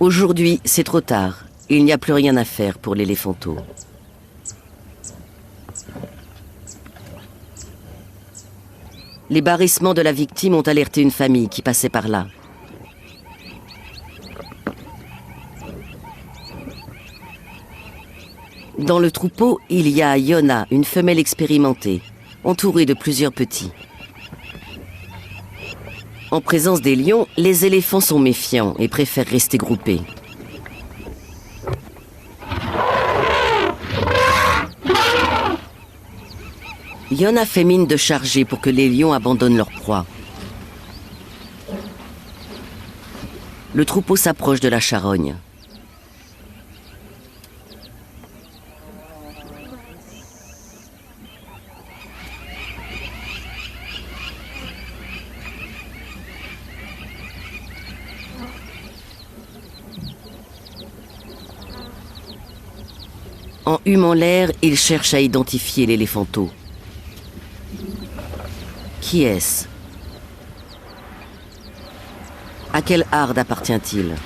Aujourd'hui, c'est trop tard. Il n'y a plus rien à faire pour l'éléphanto. Les barrissements de la victime ont alerté une famille qui passait par là. Dans le troupeau, il y a Yona, une femelle expérimentée, entourée de plusieurs petits. En présence des lions, les éléphants sont méfiants et préfèrent rester groupés. Yona fait mine de charger pour que les lions abandonnent leur proie. Le troupeau s'approche de la charogne. En humant l'air, il cherche à identifier l'éléphanto. Qui est-ce? À quelle harde appartient-il?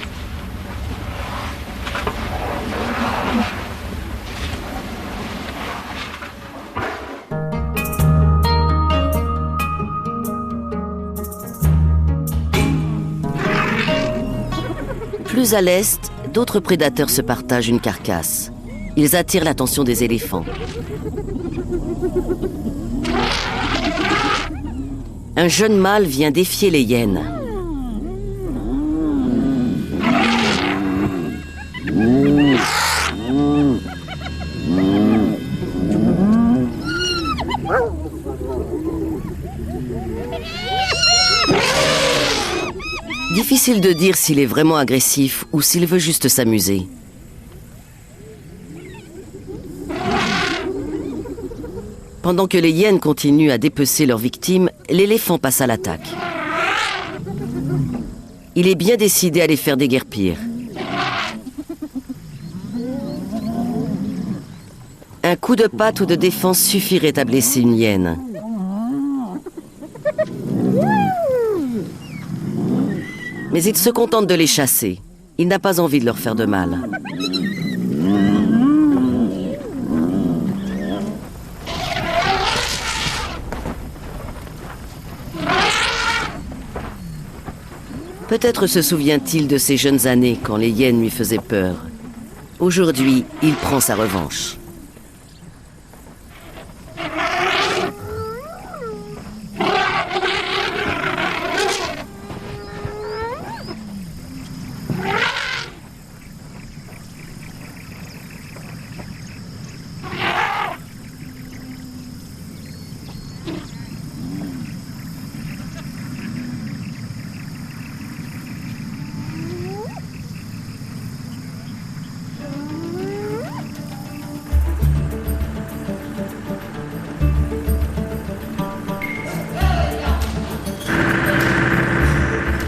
Plus à l'est, d'autres prédateurs se partagent une carcasse. Ils attirent l'attention des éléphants. Un jeune mâle vient défier les hyènes. Difficile de dire s'il est vraiment agressif ou s'il veut juste s'amuser. Pendant que les hyènes continuent à dépecer leurs victimes, l'éléphant passe à l'attaque. Il est bien décidé à les faire déguerpir. Un coup de patte ou de défense suffirait à blesser une hyène. Mais il se contente de les chasser. Il n'a pas envie de leur faire de mal. Peut-être se souvient-il de ses jeunes années quand les hyènes lui faisaient peur. Aujourd'hui, il prend sa revanche.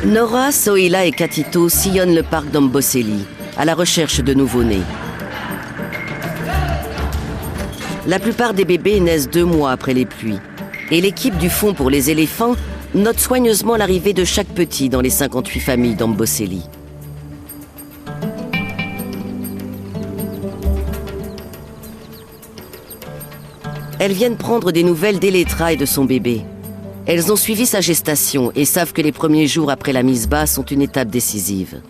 Nora, Sohila et Katito sillonnent le parc d'Amboseli, à la recherche de nouveau-nés. La plupart des bébés naissent 2 mois après les pluies. Et l'équipe du Fonds pour les éléphants note soigneusement l'arrivée de chaque petit dans les 58 familles d'Amboseli. Elles viennent prendre des nouvelles d'Eletra et de son bébé. Elles ont suivi sa gestation et savent que les premiers jours après la mise bas sont une étape décisive.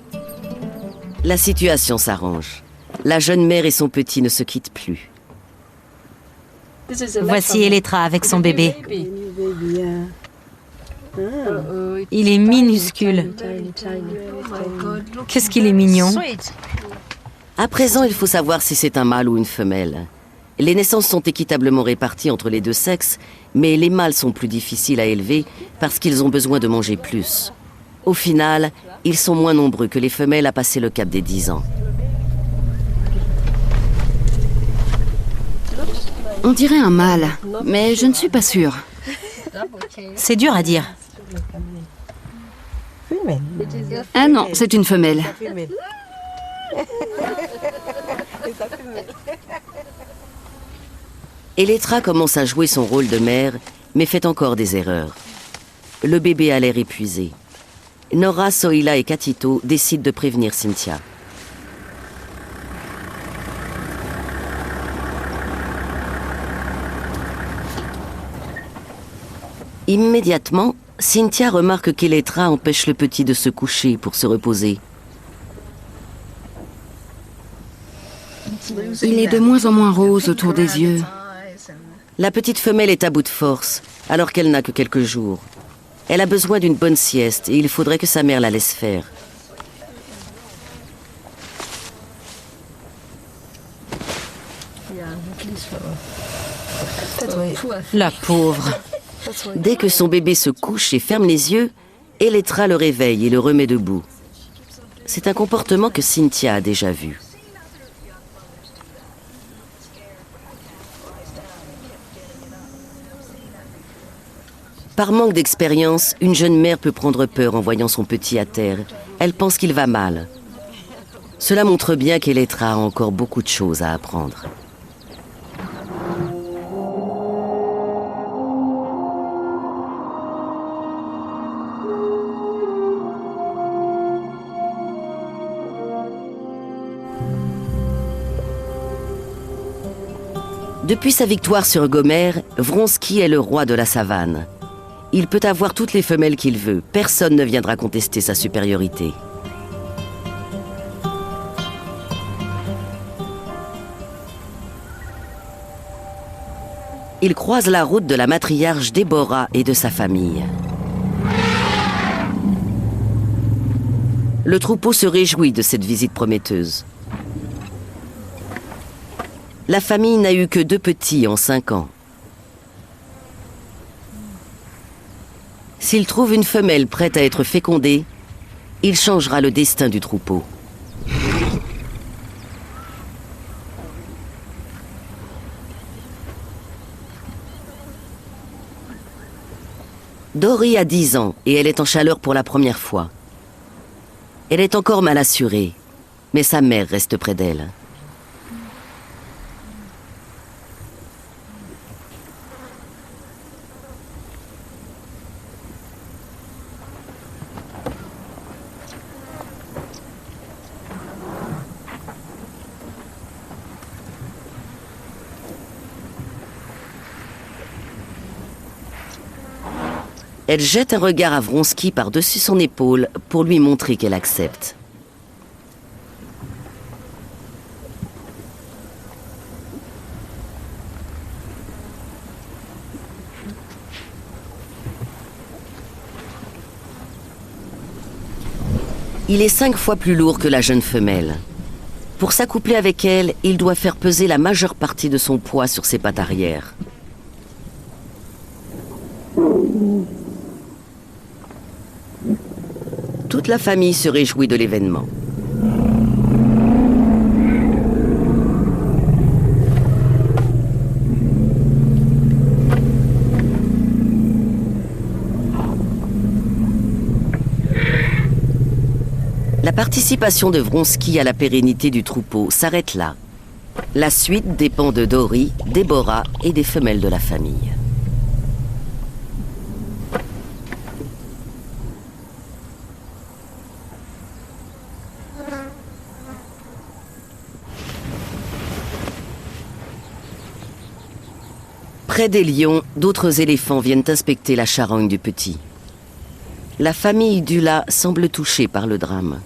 La situation s'arrange. La jeune mère et son petit ne se quittent plus. Voici Eletra avec son bébé. Il est minuscule. Qu'est-ce qu'il est mignon. À présent, il faut savoir si c'est un mâle ou une femelle. Les naissances sont équitablement réparties entre les 2 sexes, mais les mâles sont plus difficiles à élever parce qu'ils ont besoin de manger plus. Au final, ils sont moins nombreux que les femelles à passer le cap des 10 ans. On dirait un mâle, mais je ne suis pas sûre. C'est dur à dire. Ah non, c'est une femelle. Eletra commence à jouer son rôle de mère, mais fait encore des erreurs. Le bébé a l'air épuisé. Nora, Soila et Katito décident de prévenir Cynthia. Immédiatement, Cynthia remarque qu'Elettra empêche le petit de se coucher pour se reposer. Il est de moins en moins rose autour des yeux. La petite femelle est à bout de force, alors qu'elle n'a que quelques jours. Elle a besoin d'une bonne sieste et il faudrait que sa mère la laisse faire. La pauvre. Dès que son bébé se couche et ferme les yeux, Elettra le réveille et le remet debout. C'est un comportement que Cynthia a déjà vu. Par manque d'expérience, une jeune mère peut prendre peur en voyant son petit à terre. Elle pense qu'il va mal. Cela montre bien qu'Elettra a encore beaucoup de choses à apprendre. Depuis sa victoire sur Gomer, Vronsky est le roi de la savane. Il peut avoir toutes les femelles qu'il veut. Personne ne viendra contester sa supériorité. Il croise la route de la matriarche Déborah et de sa famille. Le troupeau se réjouit de cette visite prometteuse. La famille n'a eu que 2 petits en 5 ans. S'il trouve une femelle prête à être fécondée, il changera le destin du troupeau. Dory a 10 ans et elle est en chaleur pour la première fois. Elle est encore mal assurée, mais sa mère reste près d'elle. Elle jette un regard à Vronsky par-dessus son épaule pour lui montrer qu'elle accepte. Il est 5 fois plus lourd que la jeune femelle. Pour s'accoupler avec elle, il doit faire peser la majeure partie de son poids sur ses pattes arrière. Toute la famille se réjouit de l'événement. La participation de Vronsky à la pérennité du troupeau s'arrête là. La suite dépend de Dory, Déborah et des femelles de la famille. Près des lions, d'autres éléphants viennent inspecter la charogne du petit. La famille Dula semble touchée par le drame.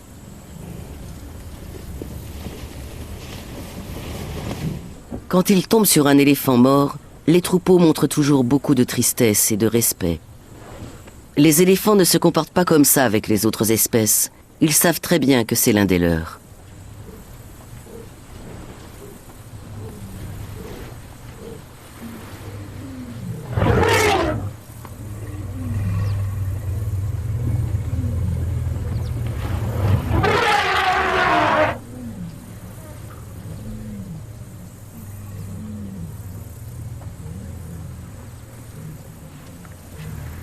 Quand ils tombent sur un éléphant mort, les troupeaux montrent toujours beaucoup de tristesse et de respect. Les éléphants ne se comportent pas comme ça avec les autres espèces. Ils savent très bien que c'est l'un des leurs.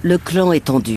Le clan est tendu.